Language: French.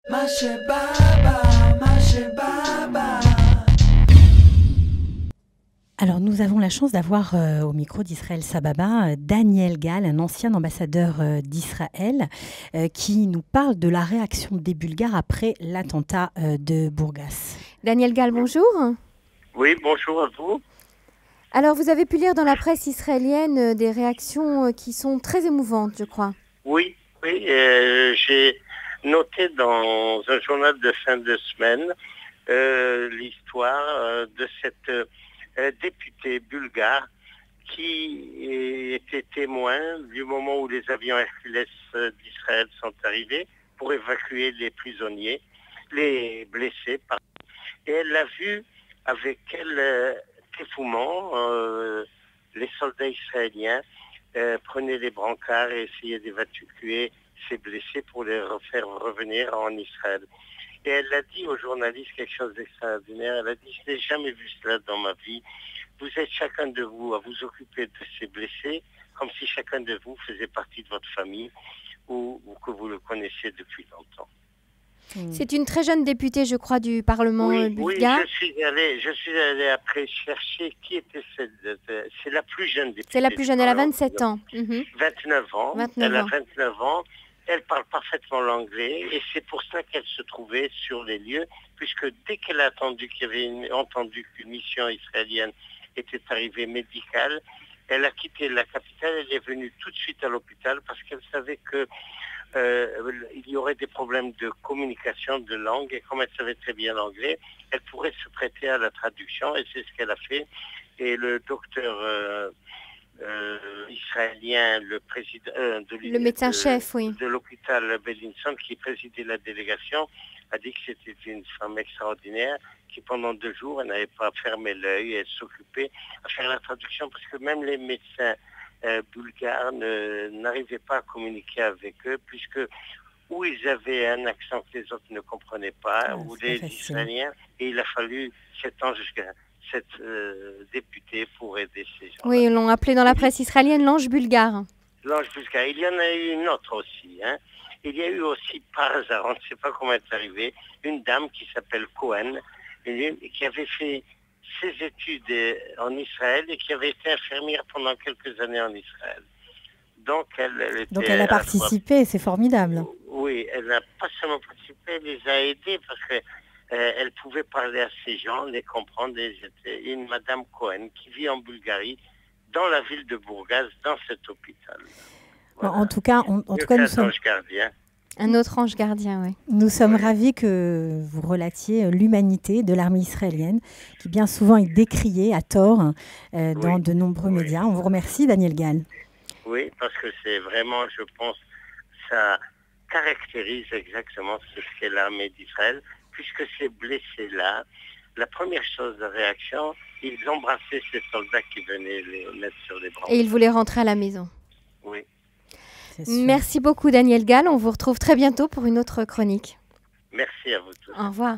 Alors nous avons la chance d'avoir au micro d'Israël Sababa Daniel Gall, un ancien ambassadeur d'Israël, qui nous parle de la réaction des Bulgares après l'attentat de Bourgas. Daniel Gall, bonjour. Oui, bonjour à vous. Alors vous avez pu lire dans la presse israélienne des réactions qui sont très émouvantes, je crois. Oui, j'ai noté dans un journal de fin de semaine l'histoire de cette députée bulgare qui était témoin du moment où les avions Hercules d'Israël sont arrivés pour évacuer les prisonniers, les blessés, pardon. Et elle l'a vu avec quel dévouement les soldats israéliens prenaient les brancards et essayaient d'évacuer ces blessés pour les faire revenir en Israël. Et elle a dit aux journalistes quelque chose d'extraordinaire. Elle a dit, je n'ai jamais vu cela dans ma vie. Vous êtes chacun de vous à vous occuper de ces blessés comme si chacun de vous faisait partie de votre famille ou que vous le connaissiez depuis longtemps. C'est une très jeune députée, je crois, du Parlement bulgare. Oui, je suis allé après chercher qui était cette... C'est la plus jeune députée. C'est la plus jeune, elle a 27 ans. 29 ans. 29 elle a ans. 29 ans. Elle parle parfaitement l'anglais et c'est pour cela qu'elle se trouvait sur les lieux, puisque dès qu'elle a entendu qu'une mission israélienne était arrivée médicale, elle a quitté la capitale, elle est venue tout de suite à l'hôpital parce qu'elle savait que il y aurait des problèmes de communication, de langue, et comme elle savait très bien l'anglais, elle pourrait se prêter à la traduction, et c'est ce qu'elle a fait. Et le docteur israélien, le président le médecin-chef, de l'hôpital Bellinson, qui présidait la délégation, a dit que c'était une femme extraordinaire, qui pendant 2 jours, elle n'avait pas fermé l'œil, elle s'occupait à faire la traduction, parce que même les médecins bulgares n'arrivaient pas à communiquer avec eux, puisque ou ils avaient un accent que les autres ne comprenaient pas, ou les Israéliens, et il a fallu 7 ans jusqu'à cette députée pour aider ces gens. Oui, ils l'ont appelée dans la presse israélienne l'ange bulgare. L'ange bulgare. Il y en a eu une autre aussi. Il y a eu aussi, par hasard, on ne sait pas comment c'est arrivé, une dame qui s'appelle Cohen, qui avait fait ses études en Israël et qui avait été infirmière pendant quelques années en Israël. Donc elle a participé, c'est formidable. Oui, elle n'a pas seulement participé, elle les a aidés parce qu'elle pouvait parler à ces gens, les comprendre. C'était une Madame Cohen qui vit en Bulgarie, dans la ville de Bourgas, dans cet hôpital. Voilà. En tout cas, nous sommes... Un autre ange gardien, oui. Nous sommes ravis que vous relatiez l'humanité de l'armée israélienne, qui bien souvent est décriée à tort dans de nombreux médias. On vous remercie, Daniel Gall. Oui, parce que c'est vraiment, je pense, ça caractérise exactement ce qu'est l'armée d'Israël, puisque ces blessés-là, la première chose de réaction, ils embrassaient ces soldats qui venaient les mettre sur les bras. Et ils voulaient rentrer à la maison. Oui. Merci beaucoup, Daniel Gall. On vous retrouve très bientôt pour une autre chronique. Merci à vous tous. Au revoir.